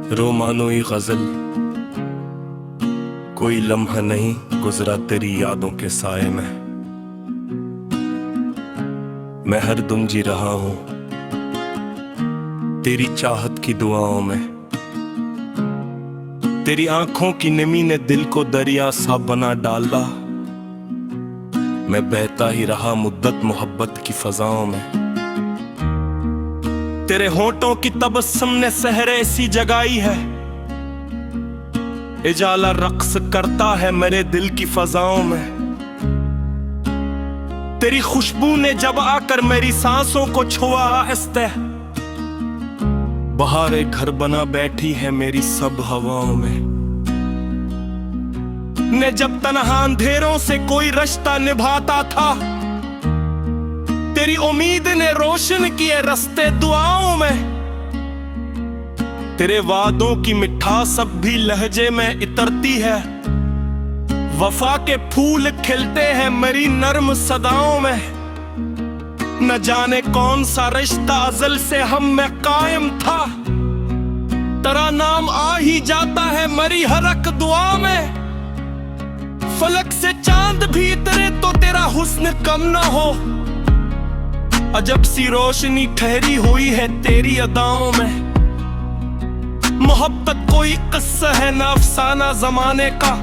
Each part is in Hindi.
रोमानोई गजल। कोई लम्हा नहीं गुजरा तेरी यादों के साए में। मैं हरदम जी रहा हूं तेरी चाहत की दुआओं में। तेरी आंखों की नमी ने दिल को दरिया सा बना डाला। मैं बहता ही रहा मुद्दत मोहब्बत की फजाओं में। तेरे होंठों की तबस्सुम ने सहरे सी जगाई है। इजाला रक्स करता है मेरे दिल की फजाओं में। तेरी खुशबू ने जब आकर मेरी सांसों को छुआ आहिस्ते, बहार घर बना बैठी है मेरी सब हवाओं में। ने जब तन्हा अंधेरों से कोई रिश्ता निभाता था, तेरी उम्मीद ने रोशन किए रास्ते दुआओं में। तेरे वादों की मिठास अब भी लहजे में इतरती है। वफा के फूल खिलते हैं मेरी नर्म सदाओं में। न जाने कौन सा रिश्ता अज़ल से हम में कायम था, तेरा नाम आ ही जाता है मेरी हर एक दुआ में। फलक से चांद भी इतरे तो तेरा हुस्न कम ना हो। अजब सी रोशनी ठहरी हुई है तेरी अदाओं में। मोहब्बत कोई किस्सा है ना अफसाना जमाने का,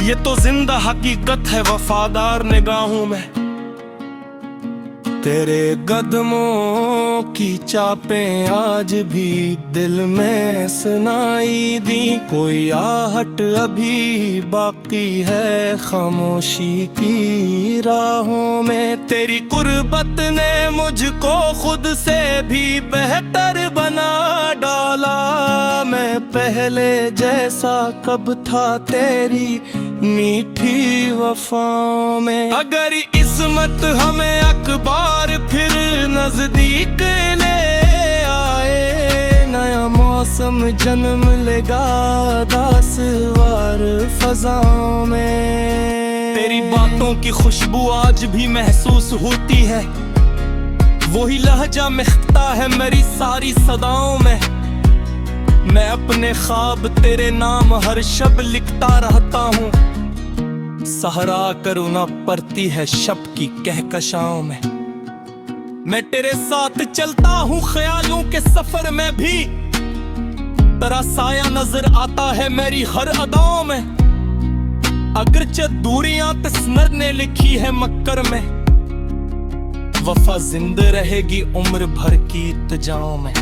ये तो जिंदा हकीकत है वफादार निगाहों में। तेरे कदमों की चापें आज भी दिल में सुनाई दी। कोई आहट अभी बाकी है खामोशी की राहों में। तेरी कुर्बत ने मुझको खुद से भी बेहतर बना डाला। मैं पहले जैसा कब था तेरी मीठी वफाओं में। अगर इस्मत हमें अखबार फिर नजदीक ले आए, नया मौसम जन्म लेगा दासवार फजाओं में। तेरी बातों की खुशबू आज भी महसूस होती है। वही लहजा महकता है मेरी सारी सदाओं में। मैं अपने ख्वाब तेरे नाम हर शब लिखता रहता हूँ। सहरा करुणा पड़ती है शब की कहकशाओं में। मैं तेरे साथ चलता हूँ ख्यालों के सफर में भी। तेरा साया नजर आता है मेरी हर अदाओं में। अगरचे दूरियां तस्नर ने लिखी है मक्कर में, वफा जिंदा रहेगी उम्र भर की इत्तिजाओं में।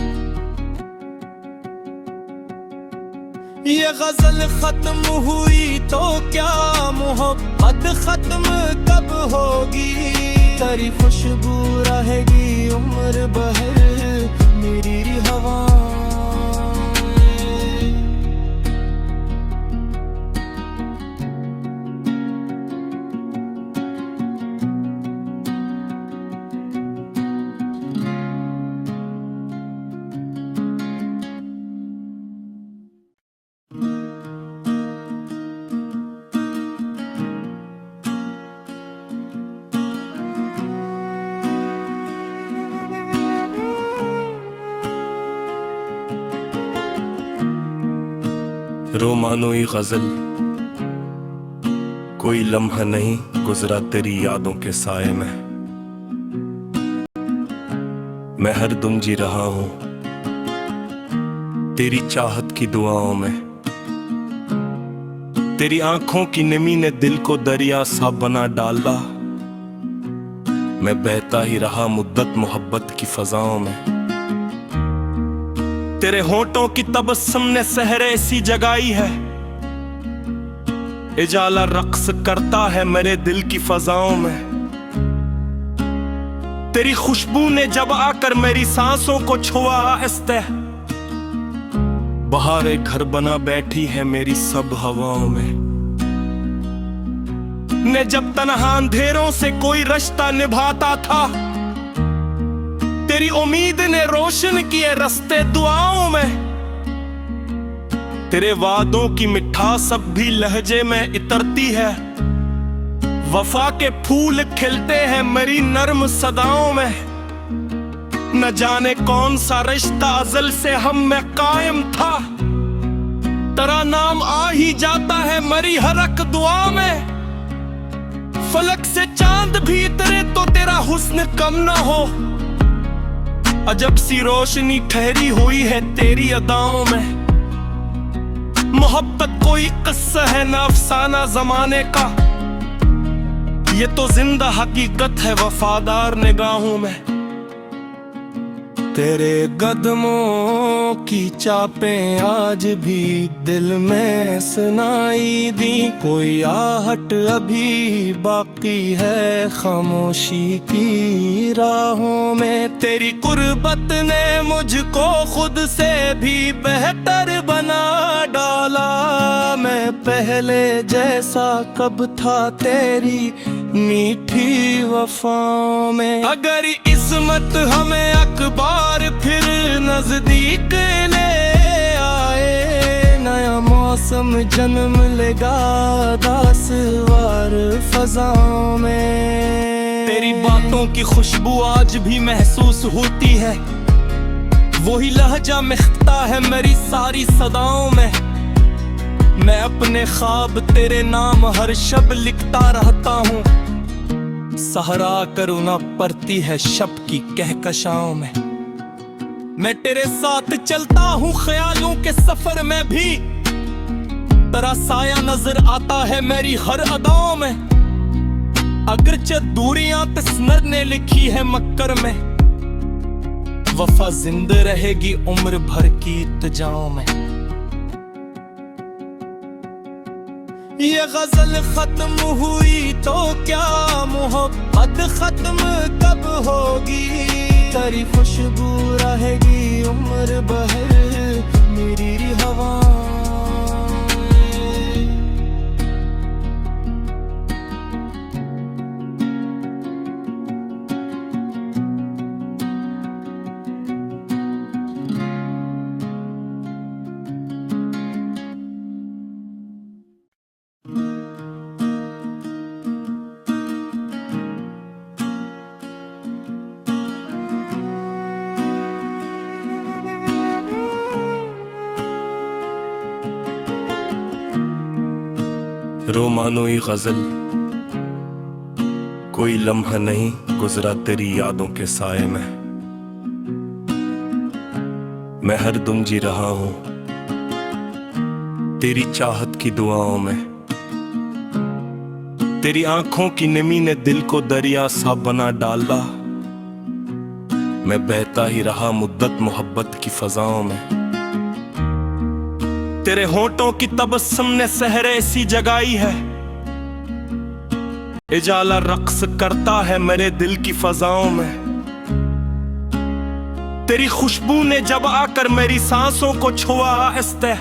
ये गजल खत्म हुई तो क्या मोहब्बत खत्म कब होगी। तेरी खुशबू रहेगी उम्र भर मेरी हवा। रोमानोई गजल। कोई लम्हा नहीं गुजरा तेरी यादों के साए में। मैं हरदम जी रहा हूं तेरी चाहत की दुआओं में। तेरी आंखों की नमी ने दिल को दरिया सा बना डाला। मैं बहता ही रहा मुद्दत मोहब्बत की फजाओं में। तेरे होंठों की तबस्सुम ने सहरे सी जगाई है। इजाला रक्स करता है मेरे दिल की फजाओं में। तेरी खुशबू ने जब आकर मेरी सांसों को छुआ आहिस्ते, बहार घर बना बैठी है मेरी सब हवाओं में। ने जब तन्हा अंधेरों से कोई रिश्ता निभाता था, तेरी उम्मीद ने रोशन किए रास्ते दुआओं में। तेरे वादों की मिठास अब भी लहजे में इतरती है। वफा के फूल खिलते हैं मेरी नर्म सदाओं में। न जाने कौन सा रिश्ता अज़ल से हम में कायम था। तेरा नाम आ ही जाता है मरी हर एक दुआ में। फलक से चांद भी उतरे तो तेरा हुस्न कम ना हो। अजब सी रोशनी ठहरी हुई है तेरी अदाओं में। मोहब्बत कोई किस्सा है ना अफसाना जमाने का, ये तो जिंदा हकीकत है वफादार निगाहों में। तेरे कदमों की चापें आज भी दिल में सुनाई दी। कोई आहट अभी बाकी है खामोशी की राहों में। तेरी कुर्बत ने मुझको खुद से भी बेहतर बना डाला। मैं पहले जैसा कब था तेरी मीठी वफाओं में। अगर इस्मत हमें अखबार फिर नजदीक ले आए, नया मौसम जन्म लेगा दासवार फजाओं में। तेरी बातों की खुशबू आज भी महसूस होती है, वही लहजा महकता है मेरी सारी सदाओं में। मैं अपने ख्वाब तेरे नाम हर शब लिखता रहता हूँ। सहरा करुणा पड़ती है शब की कहकशाओं में। मैं तेरे साथ चलता हूँ ख्यालों के सफर में भी, तेरा साया नजर आता है मेरी हर अदाओं में। अगरचे दूरियां तस्नर ने लिखी है मक्कर में, वफा जिंदा रहेगी उम्र भर की इत्तेजाओं में। ये गजल खत्म हुई तो क्या मोहब्बत खत्म कब होगी। तेरी खुशबू रहेगी उम्र भर मेरी हवा। रोमानोई गजल, कोई लम्हा नहीं गुजरा तेरी यादों के साए में। मैं हर दम जी रहा हूं तेरी चाहत की दुआओं में। तेरी आंखों की नमी ने दिल को दरिया सा बना डाला। मैं बहता ही रहा मुद्दत मोहब्बत की फजाओं में। तेरे होंठों की तबस्सुम ने सहरे ऐसी जगाई है, इजाला रक्स करता है मेरे दिल की फजाओं में। तेरी खुशबू ने जब आकर मेरी सांसों को छुआ आहिस्ते,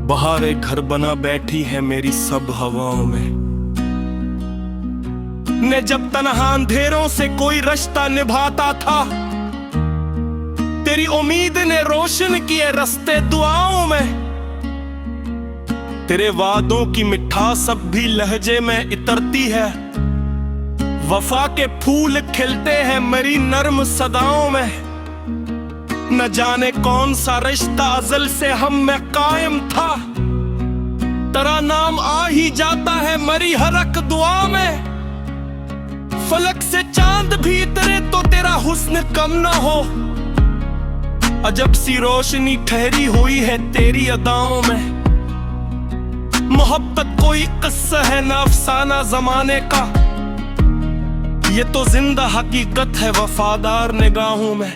बहारे घर बना बैठी है मेरी सब हवाओं में। ने जब तन्हा अंधेरों से कोई रिश्ता निभाता था, तेरी उम्मीद ने रोशन किए रास्ते दुआओं में। तेरे वादों की मिठास अब भी लहजे में इतरती है। वफा के फूल खिलते हैं मेरी नर्म सदाओं में। न जाने कौन सा रिश्ता अज़ल से हम में कायम था। तेरा नाम आ ही जाता है मरी हर एक दुआ में। फलक से चांद भी उतरे तो तेरा हुस्न कम ना हो। अजब सी रोशनी ठहरी हुई है तेरी अदाओं में। मोहब्बत कोई किस्सा है ना अफसाना जमाने का, ये तो जिंदा हकीकत है वफादार निगाहों में।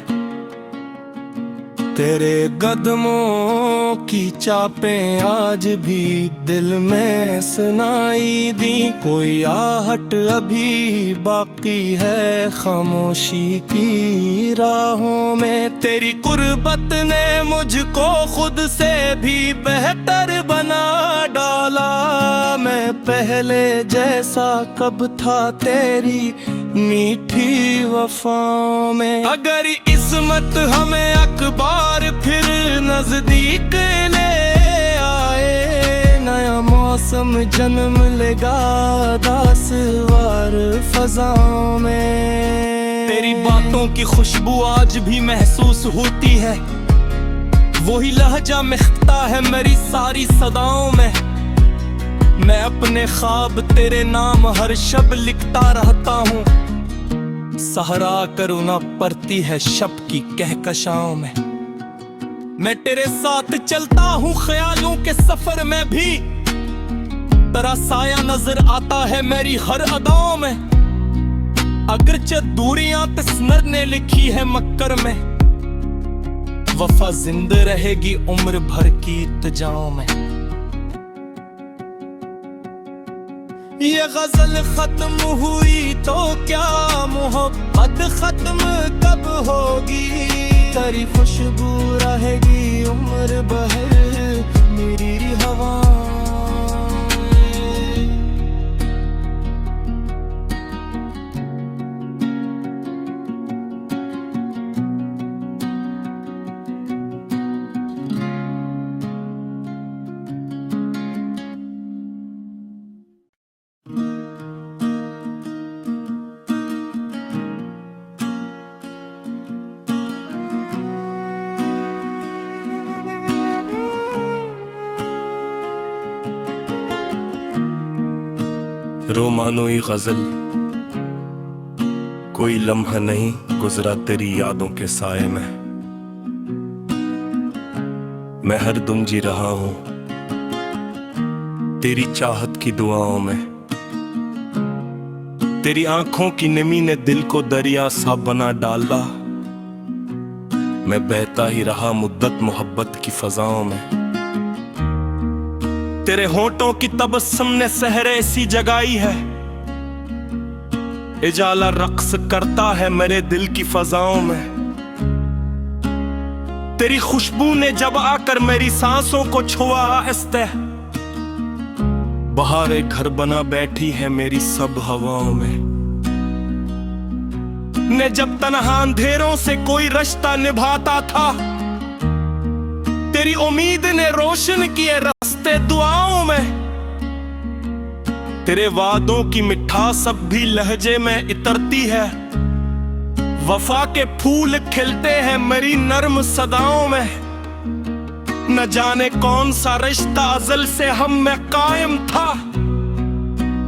तेरे कदमों की चापें आज भी दिल में सुनाई दी। कोई आहट अभी बाकी है खामोशी की राहों में। तेरी कुर्बत ने मुझको खुद से भी बेहतर बना डाला। मैं पहले जैसा कब था तेरी मीठी वफाओं में। अगर इस्मत हमें अखबार फिर नजदीक ले आए, नया मौसम जन्म लेगा दासवार फजाओं में। तेरी बातों की खुशबू आज भी महसूस होती है, वही लहजा महकता है मेरी सारी सदाओं में। मैं अपने ख्वाब तेरे नाम हर शब लिखता रहता हूँ, सहरा करुणा पड़ती है शब की कहकशाओं में। मैं तेरे साथ चलता हूँ ख्यालों के सफर में भी, तेरा साया नजर आता है मेरी हर अदाओं में। अगरचे दूरियां तस्नर ने लिखी है मक्कर में, वफा जिंदा रहेगी उम्र भर की इत्तेजाओं में। ये गजल खत्म हुई तो क्या मोहब्बत खत्म कब होगी, तेरी खुशबू रहेगी उम्र भर मेरी हवा। रोमानोई गजल, कोई लम्हा नहीं गुजरा तेरी यादों के साए में। मैं हरदम जी रहा हूं तेरी चाहत की दुआओं में। तेरी आंखों की नमी ने दिल को दरिया सा बना डाला, मैं बहता ही रहा मुद्दत मोहब्बत की फजाओं में। तेरे होंठों की तबस्सुम ने सहरे ऐसी जगाई है, इजाला रक्स करता है मेरे दिल की फजाओं में। तेरी खुशबू ने जब आकर मेरी सांसों को छुआ आहिस्ते, बहारें घर बना बैठी है मेरी सब हवाओं में। ने जब तन्हा अंधेरों से कोई रिश्ता निभाता था, तेरी उम्मीद ने रोशन किए रास्ते दुआओं में। तेरे वादों की मिठास अब भी लहजे में इतरती है, वफा के फूल खिलते हैं मेरी नर्म सदाओं में। न जाने कौन सा रिश्ता अज़ल से हम में कायम था,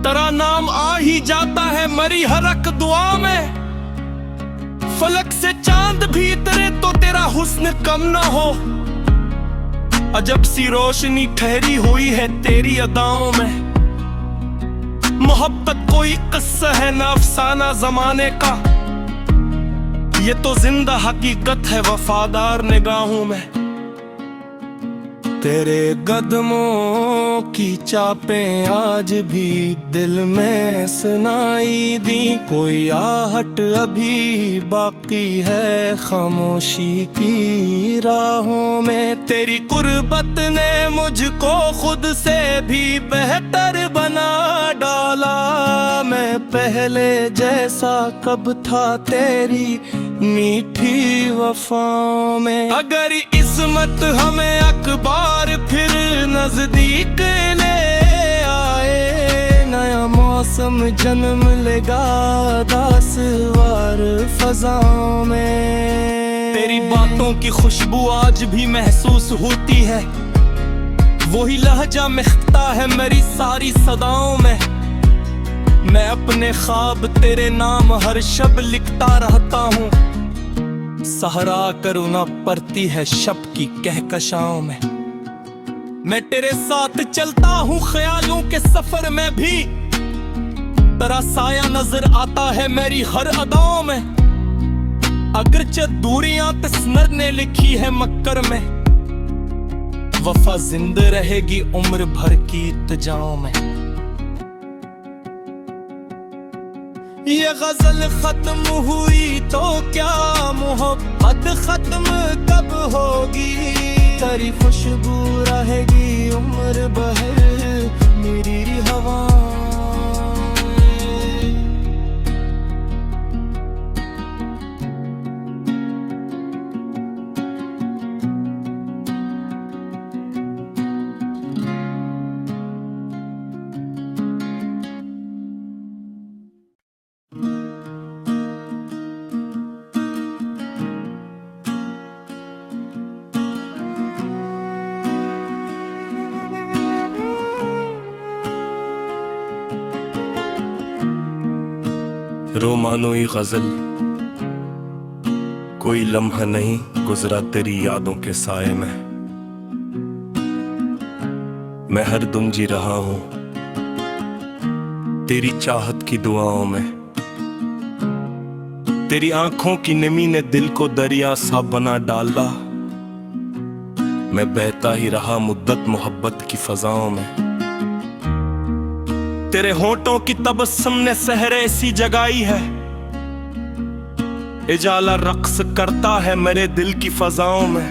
तेरा नाम आ ही जाता है मेरी हर एक दुआ में। फलक से चांद भी इतरे तो तेरा हुस्न कम ना हो, अजब सी रोशनी ठहरी हुई है तेरी अदाओं में। मोहब्बत कोई किस्सा है ना अफसाना जमाने का, ये तो जिंदा हकीकत है वफादार निगाहों में। तेरे कदमों की चापें आज भी दिल में सुनाई दी, कोई आहट अभी बाकी है खामोशी की राहों में। तेरी कुर्बत ने मुझको खुद से भी बेहतर बना डाला, मैं पहले जैसा कब था तेरी मीठी वफाओं में। अगर किस्मत हमें अखबार फिर नजदीक ले आए, नया मौसम जन्म लेगा दासवार फजाओं में। तेरी बातों की खुशबू आज भी महसूस होती है, वही लहजा महकता है मेरी सारी सदाओं में। मैं अपने ख्वाब तेरे नाम हर शब लिखता रहता हूँ, सहरा करुणा पड़ती है शब की कहकशाओं में। मैं तेरे साथ चलता हूँ ख्यालों के सफर में भी, तेरा साया नजर आता है मेरी हर अदाओं में। अगरचे दूरियां तस्नर ने लिखी है मक्कर में, वफा जिंदा रहेगी उम्र भर की इत्तेजाओं में। ये गजल खत्म हुई तो क्या मोहब्बत खत्म कब होगी, तेरी खुशबू रहेगी उम्र भर मेरी हवा। रोमानोई गजल, कोई लम्हा नहीं गुजरा तेरी यादों के साए में। मैं हर दम जी रहा हूं तेरी चाहत की दुआओं में। तेरी आंखों की नमी ने दिल को दरिया सा बना डाला। मैं बहता ही रहा मुद्दत मोहब्बत की फजाओं में। तेरे होंठों की तबस्सुम ने सहरे ऐसी जगाई है। इजाला रक्स करता है मेरे दिल की फजाओं में।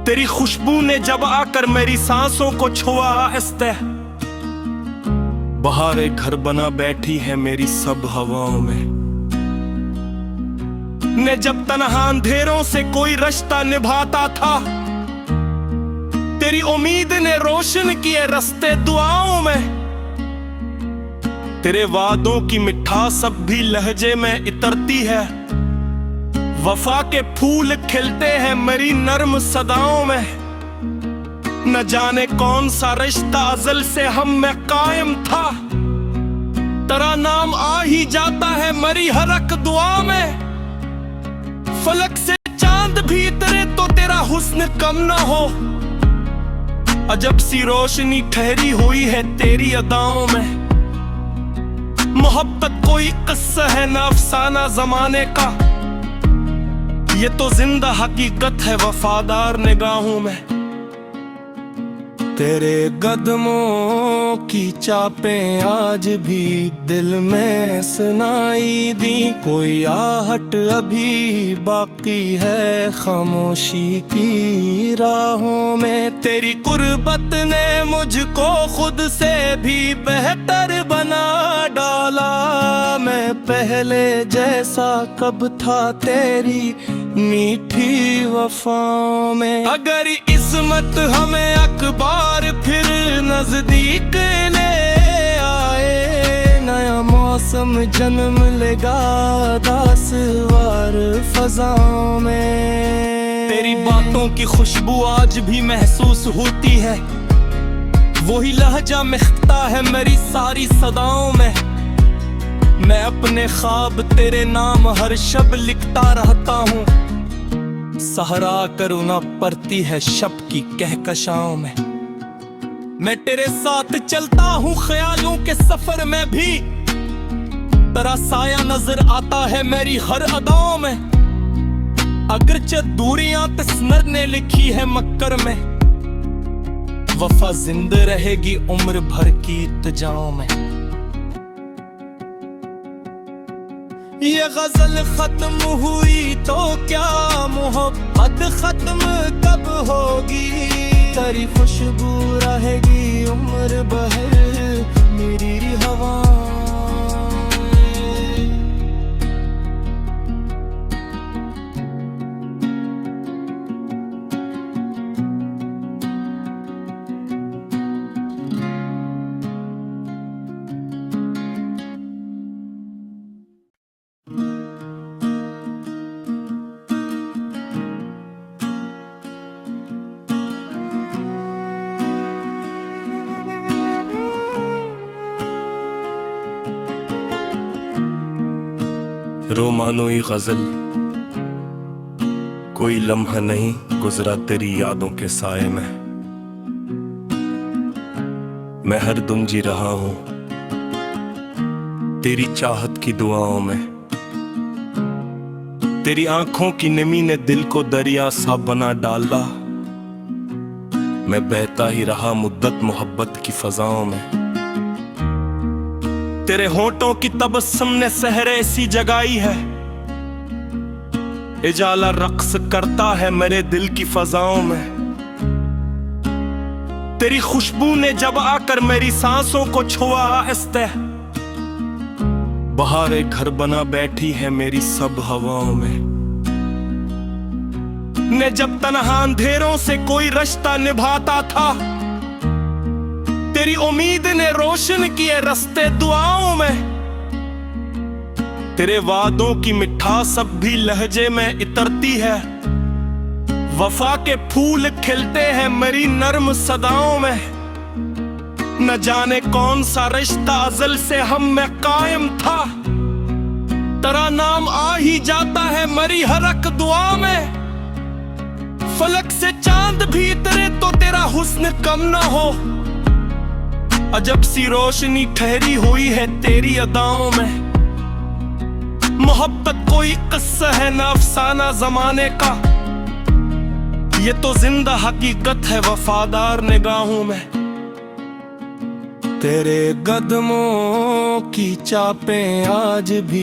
तेरी खुशबू ने जब आकर मेरी सांसों को छुआ आहिस्ते, बहारे घर बना बैठी है मेरी सब हवाओं में। ने जब तन्हा अंधेरों से कोई रिश्ता निभाता था, तेरी उम्मीद ने रोशन किए रास्ते दुआओं में। तेरे वादों की मिठास अब भी लहजे में इतरती है। वफा के फूल खिलते हैं मेरी नर्म सदाओं में। न जाने कौन सा रिश्ता अज़ल से हम में कायम था, तेरा नाम आ ही जाता है मेरी हर एक दुआ में। फलक से चांद भी इतरे तो तेरा हुस्न कम ना हो। अजब सी रोशनी ठहरी हुई है तेरी अदाओं में। मोहब्बत कोई किस्सा है न अफसाना जमाने का, ये तो जिंदा हकीकत है वफादार निगाहों में। तेरे कदमों की चापें आज भी दिल में सुनाई दी। कोई आहट अभी बाकी है खामोशी की राहों में। तेरी कुर्बत ने मुझको खुद से भी बेहतर बना डाला। मैं पहले जैसा कब था तेरी मीठी वफाओं में। अगर इस्मत हमें अखबार फिर नजदीक ले आए, नया मौसम जन्म लेगा दासवार फजाओं में। तेरी बातों की खुशबू आज भी महसूस होती है। वही लहजा महकता है मेरी सारी सदाओं में। मैं अपने ख्वाब तेरे नाम हर शब लिखता रहता हूँ। सहरा करुणा पड़ती है शब की कहकशाओं में। मैं तेरे साथ चलता हूँ ख्यालों के सफर में भी। तेरा साया नजर आता है मेरी हर अदाओं में। अगरचे दूरियां तस्नर ने लिखी है मक्कर में, वफा जिंदा रहेगी उम्र भर की इत्तेजाओं में। ये गजल खत्म हुई तो क्या मोहब्बत खत्म कब होगी। तेरी खुशबू रहेगी उम्र भर मेरी हवा। रोमानोई गजल, कोई लम्हा नहीं गुजरा तेरी यादों के साए में। मैं हर दम जी रहा हूं तेरी चाहत की दुआओं में। तेरी आंखों की नमी ने दिल को दरिया सा बना डाला। मैं बहता ही रहा मुद्दत मोहब्बत की फजाओं में। तेरे होंठों की तबस्सुम ने सहरे ऐसी जगाई है। इजाला रक्स करता है मेरे दिल की फजाओं में। तेरी खुशबू ने जब आकर मेरी सांसों को छुआ आहिस्ते, बहारे घर बना बैठी है मेरी सब हवाओं में। ने जब तन्हा अंधेरों से कोई रिश्ता निभाता था, तेरी उम्मीद ने रोशन किए रास्ते दुआओं में। तेरे वादों की मिठास अब भी लहजे में इतरती है। वफा के फूल खिलते हैं मेरी नर्म सदाओं में। न जाने कौन सा रिश्ता अज़ल से हम में कायम था, तेरा नाम आ ही जाता है मरी हर एक दुआ में। फलक से चांद भी इतरे तो तेरा हुस्न कम ना हो, अजब सी रोशनी ठहरी हुई है तेरी अदाओं में। मोहब्बत कोई किस्सा है ना अफसाना जमाने का, ये तो जिंदा हकीकत है वफादार निगाहों में। तेरे कदमों की चापें आज भी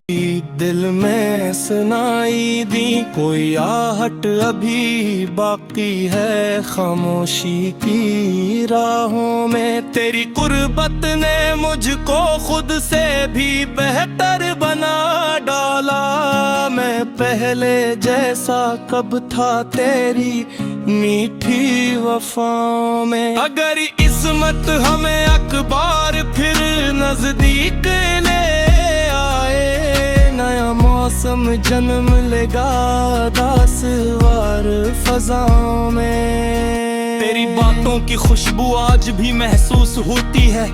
दिल में सुनाई दी, कोई आहट अभी बाकी है खामोशी की राहों में। तेरी कुर्बत ने मुझको खुद से भी बेहतर बना डाला, मैं पहले जैसा कब था तेरी मीठी वफाओं में। अगर इस्मत हमें अखबार फिर नजदीक ले आए, नया मौसम जन्म लेगा दासवार फजाओं में। तेरी बातों की खुशबू आज भी महसूस होती है,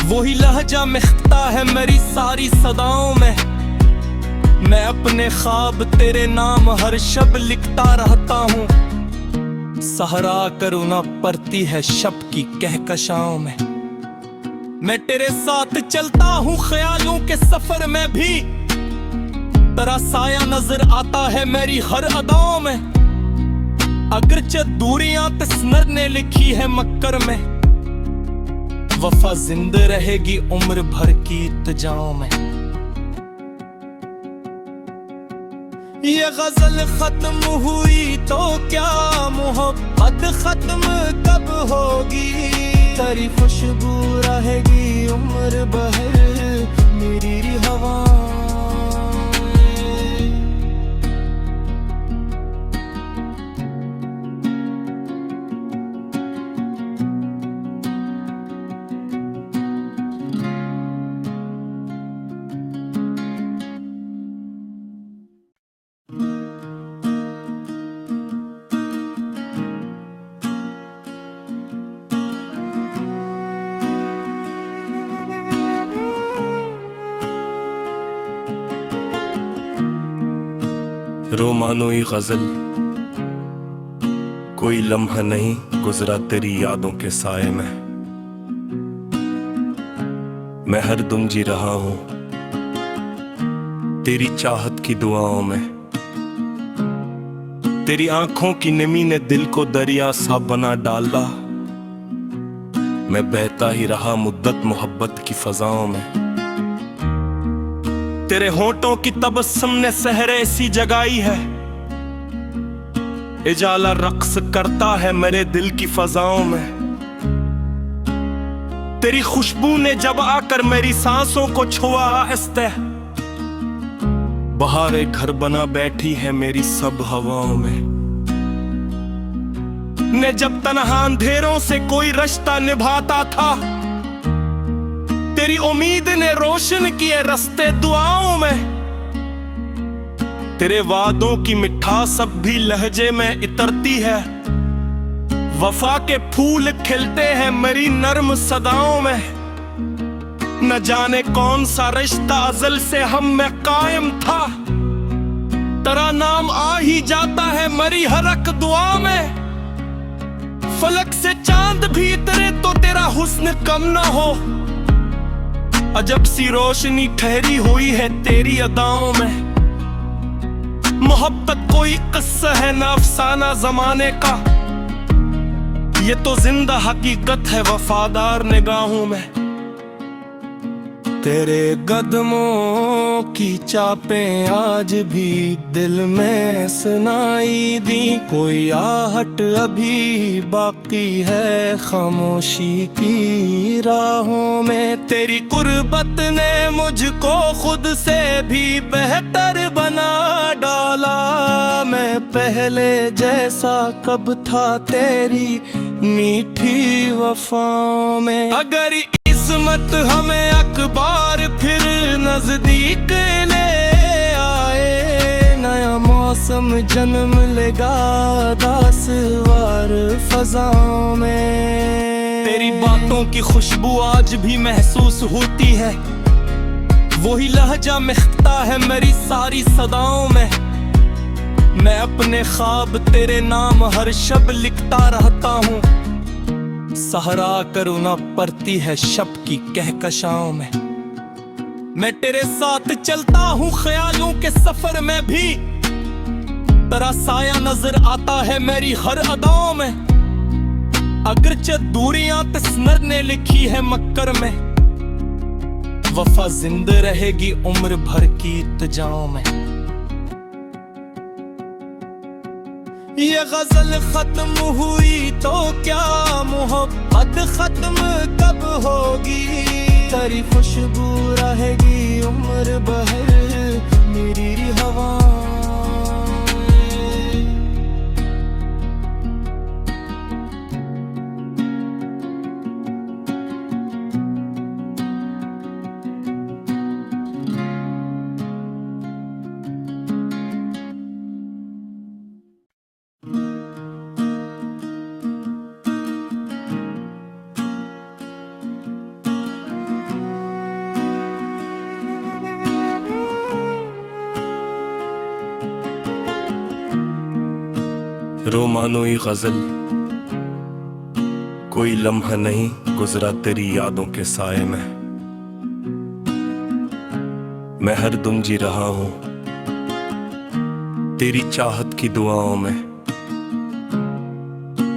वही लहजा महकता है मेरी सारी सदाओं में। मैं अपने ख्वाब तेरे नाम हर शब लिखता रहता हूँ, सहरा करुणा पड़ती है शब की कहकशाओं में। मैं तेरे साथ चलता हूँ ख्यालों के सफर में भी, तेरा साया नजर आता है मेरी हर अदाओं में। अगरचे दूरियां तस्नर ने लिखी है मक्कर में, वफा जिंदा रहेगी उम्र भर की इत्तिजाओं में। ये गजल खत्म हुई तो क्या मोहब्बत खत्म कब होगी, तेरी खुशबू रहेगी उम्र भर मेरी हवा। रोमानोई गजल, कोई लम्हा नहीं गुजरा तेरी यादों के साए में। मैं हर दम जी रहा हूं तेरी चाहत की दुआओं में। तेरी आंखों की नमी ने दिल को दरिया सा बना डाला, मैं बहता ही रहा मुद्दत मोहब्बत की फजाओं में। तेरे होंठों की तबस्सुम ने सहरे ऐसी जगाई है, इजाला रक्स करता है मेरे दिल की फजाओं में। तेरी खुशबू ने जब आकर मेरी सांसों को छुआ आहिस्ते, बहारे घर बना बैठी है मेरी सब हवाओं में। ने जब तन्हा अंधेरों से कोई रिश्ता निभाता था, तेरी उम्मीद ने रोशन किए रास्ते दुआओं में। तेरे वादों की मिठास अब भी लहजे में इतरती है, वफा के फूल खिलते हैं मेरी नर्म सदाओं में। न जाने कौन सा रिश्ता अज़ल से हम में कायम था, तेरा नाम आ ही जाता है मरी हर एक दुआ में। फलक से चांद भी इतरे तो तेरा हुस्न कम ना हो, अजब सी रोशनी ठहरी हुई है तेरी अदाओं में। मोहब्बत कोई किस्सा है ना अफसाना जमाने का, ये तो जिंदा हकीकत है वफादार निगाहों में। तेरे कदमों की चापें आज भी दिल में सुनाई दी, कोई आहट अभी बाकी है खामोशी की राहों में। तेरी कुर्बत ने मुझको खुद से भी बेहतर बना डाला, मैं पहले जैसा कब था तेरी मीठी वफाओं में। अगर किस्मत हमें अखबार फिर नजदीक ले आए, नया मौसम जन्म लेगा दासवार फजाओं में। तेरी बातों की खुशबू आज भी महसूस होती है, वही लहजा महकता है मेरी सारी सदाओं में। मैं अपने ख्वाब तेरे नाम हर शब लिखता रहता हूँ, सहारा करुणा पड़ती है शब की कहकशाओं में। मैं तेरे साथ चलता हूँ ख्यालों के सफर में भी, तेरा साया नजर आता है मेरी हर अदाओं में। अगरचे दूरियां तस्नर ने लिखी है मक्कर में, वफा जिंदा रहेगी उम्र भर की इत्तेजाओं में। ये गजल खत्म हुई तो क्या मोहब्बत खत्म कब होगी, तेरी खुशबू रहेगी उम्र भर मेरी हवा। रोमानोई गजल, कोई लम्हा नहीं गुजरा तेरी यादों के साए में। मैं हरदम जी रहा हूं तेरी चाहत की दुआओं में।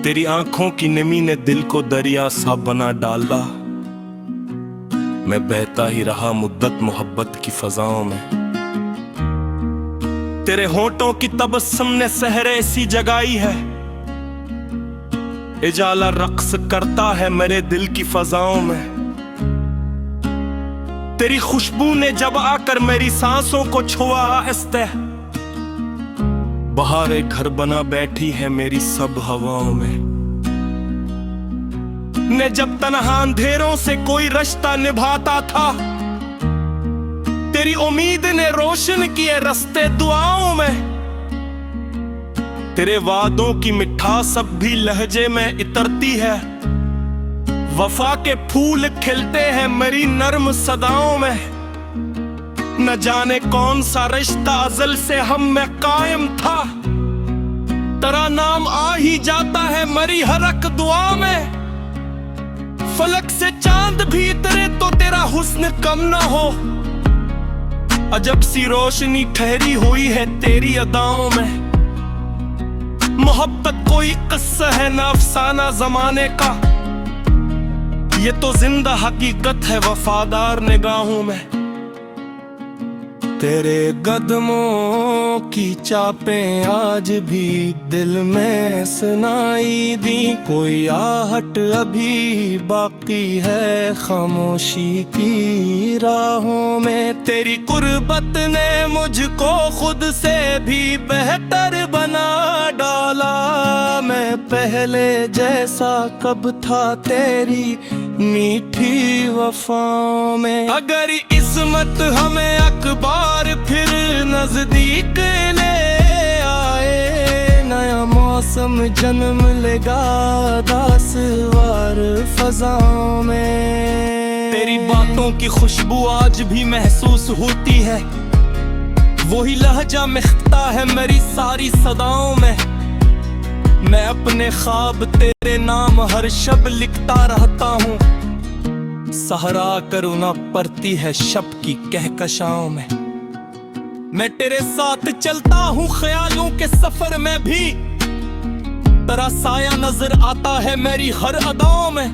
तेरी आंखों की नमी ने दिल को दरिया सा बना डाला, मैं बहता ही रहा मुद्दत मोहब्बत की फजाओं में। तेरे होठों की तबस्सुम ने सहरे सी जगाई है, इजाला रक्स करता है मेरे दिल की फजाओं में। तेरी खुशबू ने जब आकर मेरी सांसों को छुआ आहिस्ते, बहार घर बना बैठी है मेरी सब हवाओं में। ने जब तन्हा अंधेरों से कोई रिश्ता निभाता था, तेरी उम्मीद ने रोशन किए रास्ते दुआओं में। तेरे वादों की मिठास अब भी लहजे में इतरती है, वफा के फूल खिलते हैं मेरी नर्म सदाओं में। न जाने कौन सा रिश्ता अज़ल से हम में कायम था, तेरा नाम आ ही जाता है मेरी हर एक दुआ में। फलक से चांद भी इतरे तो तेरा हुस्न कम ना हो, अजब सी रोशनी ठहरी हुई है तेरी अदाओं में। मोहब्बत कोई किस्सा है ना अफसाना जमाने का, ये तो जिंदा हकीकत है वफादार निगाहों में। तेरे कदमों की चापें आज भी दिल में सुनाई दी, कोई आहट अभी बाकी है खामोशी की राहों में। तेरी कुर्बत ने मुझको खुद से भी बेहतर बना डाला, मैं पहले जैसा कब था तेरी मीठी वफाओं में। अगर इस्मत हमें अखबार फिर नजदीक ले आए, नया मौसम जन्म लेगा दासवार फजाओं में। तेरी बातों की खुशबू आज भी महसूस होती है, वही लहजा महकता है मेरी सारी सदाओं में। मैं अपने ख्वाब तेरे नाम हर शब लिखता रहता हूँ, सहारा करुणा पड़ती है शब की कहकशाओं में। मैं तेरे साथ चलता हूँ ख्यालों के सफर में भी, तेरा साया नजर आता है मेरी हर अदाओं में।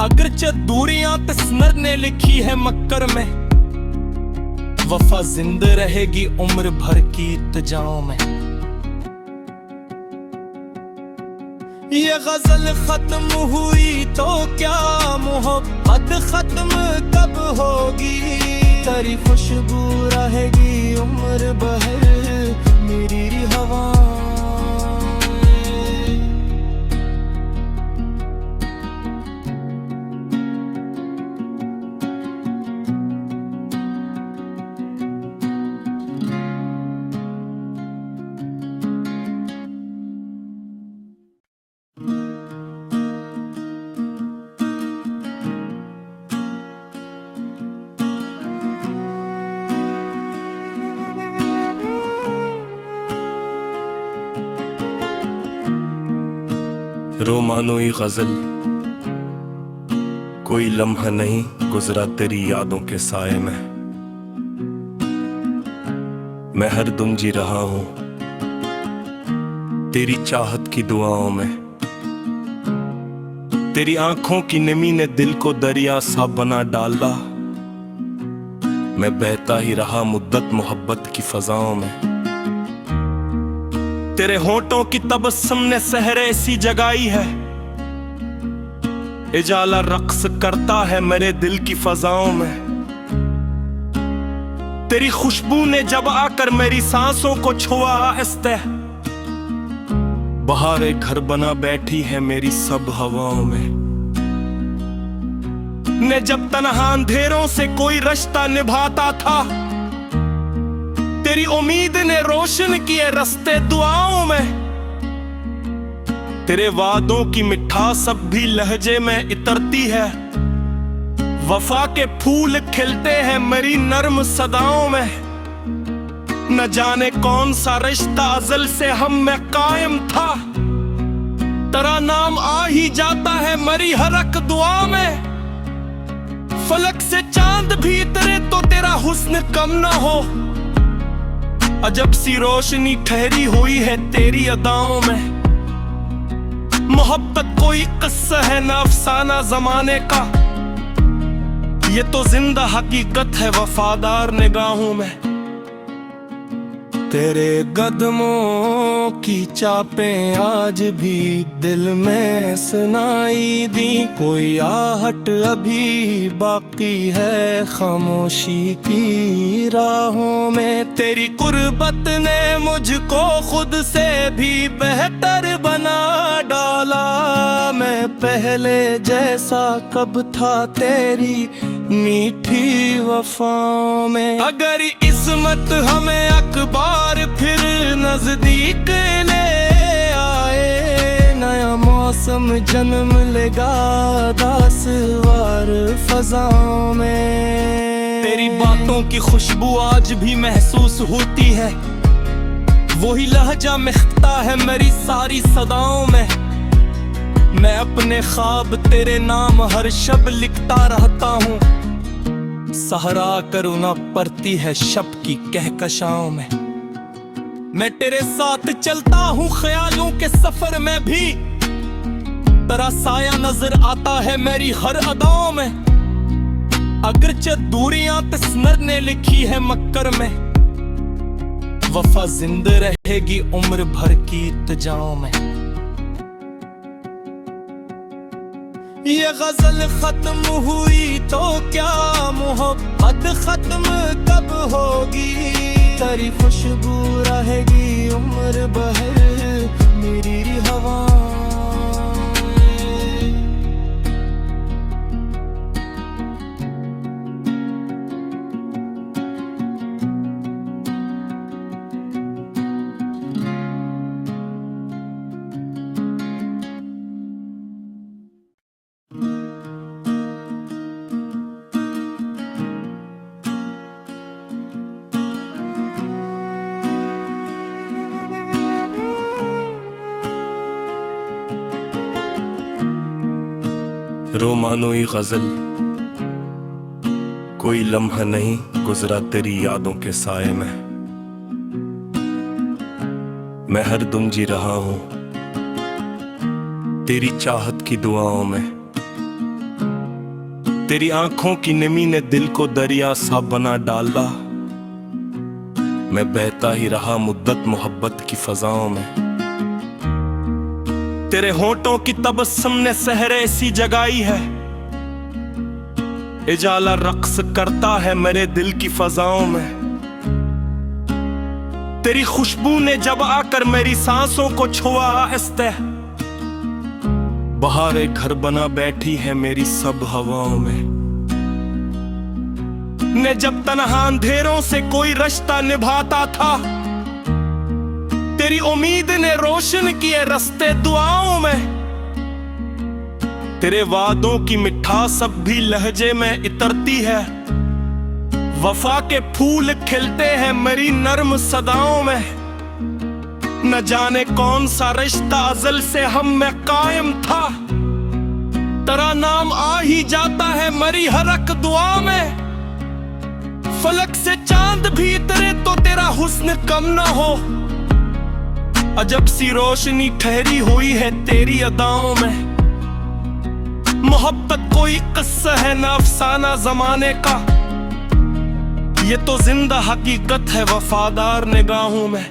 अगरचे दूरियां तस्नर ने लिखी है मक्कर में, वफा जिंदा रहेगी उम्र भर की इत्तेजाओं में। ये गजल खत्म हुई तो क्या मोहब्बत खत्म कब होगी, तेरी खुशबू रहेगी उम्र भर मेरी हवा। रोमानोई गजल, कोई लम्हा नहीं गुजरा तेरी यादों के साए में। मैं हरदम जी रहा हूं तेरी चाहत की दुआओं में। तेरी आंखों की नमी ने दिल को दरिया सा बना डाला। मैं बहता ही रहा मुद्दत मोहब्बत की फजाओं में। तेरे होठों की तबस्सुम ने सहरे ऐसी जगाई है। इजाला रक्स करता है मेरे दिल की फजाओं में। तेरी खुशबू ने जब आकर मेरी सांसों को छुआ आहिस्ते, बहारें घर बना बैठी है मेरी सब हवाओं में। ने जब तन्हा अंधेरों से कोई रिश्ता निभाता था, तेरी उम्मीद ने रोशन किए रास्ते दुआओं में। तेरे वादों की मिठास अब भी लहजे में इतरती है। वफा के फूल खिलते हैं मेरी नर्म सदाओं में। न जाने कौन सा रिश्ता अज़ल से हम में कायम था, तेरा नाम आ ही जाता है मेरी हर एक दुआ में। फलक से चांद भी इतरे तो तेरा हुस्न कम ना हो। अजब सी रोशनी ठहरी हुई है तेरी अदाओं में। मोहब्बत कोई किस्सा है ना अफसाना जमाने का, ये तो जिंदा हकीकत है वफादार निगाहों में। तेरे कदमों की चापें आज भी दिल में सुनाई दी। कोई आहट अभी बाकी है खामोशी की राहों में। तेरी कुर्बत ने मुझको खुद से भी बेहतर बना डाला। मैं पहले जैसा कब था तेरी मीठी वफाओं में। अगर इस्मत हमें अखबार फिर नजदीक ले आए, नया मौसम जन्म लेगा दासवार फजाओं में। तेरी बातों की खुशबू आज भी महसूस होती है। वही लहजा महकता है मेरी सारी सदाओं में। मैं अपने ख्वाब तेरे नाम हर शब लिखता रहता हूँ। सहारा करुणा पड़ती है शब की कहकशाओं में। मैं तेरे साथ चलता हूँ ख्यालों के सफर में भी। तेरा साया नजर आता है मेरी हर अदाओं में। अगरचे दूरियां तस्नर ने लिखी है मक्कर में, वफा जिंदा रहेगी उम्र भर की इत्तेजाओं में। ये गजल खत्म हुई तो क्या मोहब्बत खत्म कब होगी। तेरी खुशबू रहेगी उम्र भर मेरी हवा। रोमानोई गजल, कोई लम्हा नहीं गुजरा तेरी यादों के साए में। मैं हरदम जी रहा हूं तेरी चाहत की दुआओं में। तेरी आंखों की नमी ने दिल को दरिया सा बना डाला। मैं बहता ही रहा मुद्दत मोहब्बत की फजाओं में। तेरे होठों की तबस्सुम ने सहरे ऐसी जगाई है। इजाला रक्स करता है मेरे दिल की फजाओं में। तेरी खुशबू ने जब आकर मेरी सांसों को छुआ आहिस्ते, बहारें घर बना बैठी है मेरी सब हवाओं में। ने जब तन्हा अंधेरों से कोई रिश्ता निभाता था, तेरी उम्मीद ने रोशन किए रास्ते दुआओं में। तेरे वादों की मिठास अब भी लहजे में इतरती है। वफा के फूल खिलते हैं मेरी नर्म सदाओं में। न जाने कौन सा रिश्ता अज़ल से हम में कायम था। तेरा नाम आ ही जाता है मरी हर एक दुआ में। फलक से चांद भी इतरे तो तेरा हुस्न कम ना हो। अजब सी रोशनी ठहरी हुई है तेरी अदाओं में। मोहब्बत कोई किस्सा है न अफसाना जमाने का, ये तो जिंदा हकीकत है वफादार निगाहों में।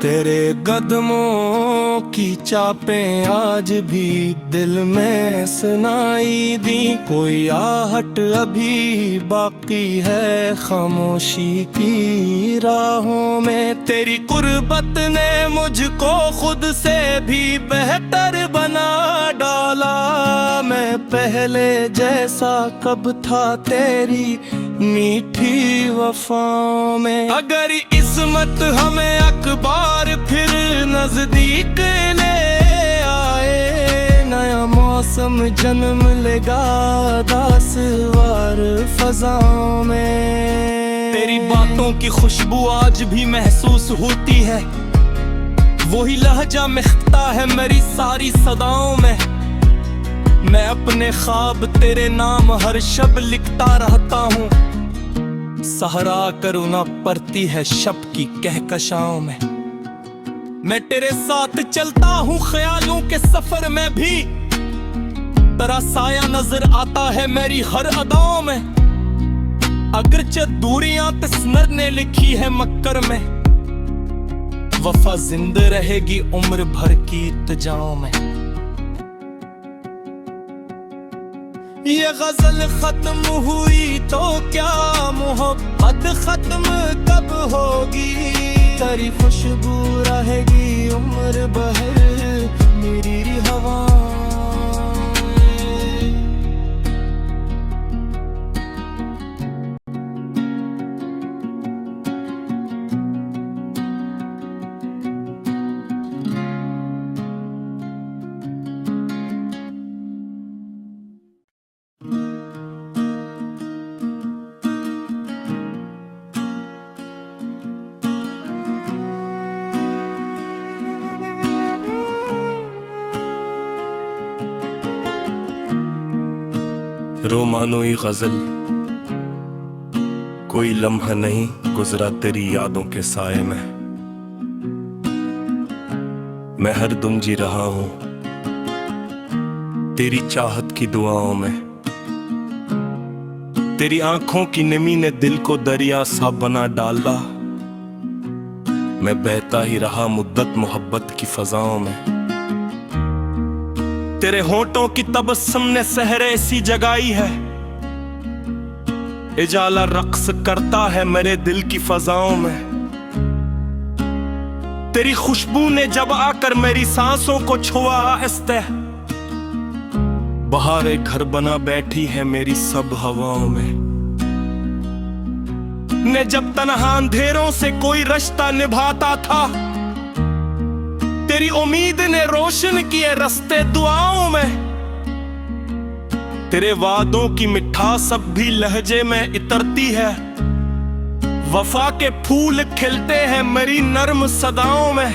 तेरे कदमों की चापें आज भी दिल में सुनाई दी। कोई आहट अभी बाकी है खामोशी की राहों में। तेरी कुर्बत ने मुझको खुद से भी बेहतर बना डाला। मैं पहले जैसा कब था तेरी मीठी वफाओं में। अगर इस्मत हमें अखबार फिर नजदीक ले आए, नया मौसम जन्म लेगा दासवार फजाओं में। तेरी बातों की खुशबू आज भी महसूस होती है, वही लहजा महकता है मेरी सारी सदाओं में। मैं अपने ख्वाब तेरे नाम हर शब लिखता रहता हूँ, सहरा करुणा पड़ती है शब की कहकशाओं में। मैं तेरे साथ चलता हूँ ख्यालों के सफर में भी, तेरा साया नजर आता है मेरी हर अदाओं में। अगरचे दूरियां तस्नर ने लिखी है मक्कर में, वफा जिंदा रहेगी उम्र भर की इत्तेजाओं में। ये गजल खत्म हुई तो क्या मोहब्बत खत्म कब होगी। तेरी खुशबू रहेगी उम्र भर मेरी हवा। रोमानोई गजल, कोई लम्हा नहीं गुजरा तेरी यादों के साए में। मैं हर दम जी रहा हूं तेरी चाहत की दुआओं में। तेरी आंखों की नमी ने दिल को दरिया सा बना डाला। मैं बहता ही रहा मुद्दत मोहब्बत की फजाओं में। तेरे होंठों की तबस्सुम ने सहरे ऐसी जगाई है, इजाला रक्स करता है मेरे दिल की फजाओं में। तेरी खुशबू ने जब आकर मेरी सांसों को छुआ आहिस्ते, बहार एक घर बना बैठी है मेरी सब हवाओं में। ने जब तन्हा अंधेरों से कोई रिश्ता निभाता था, तेरी उम्मीद ने रोशन किए रास्ते दुआओं में। तेरे वादों की मिठास अब भी लहजे में इतरती है, वफा के फूल खिलते हैं मेरी नर्म सदाओं में।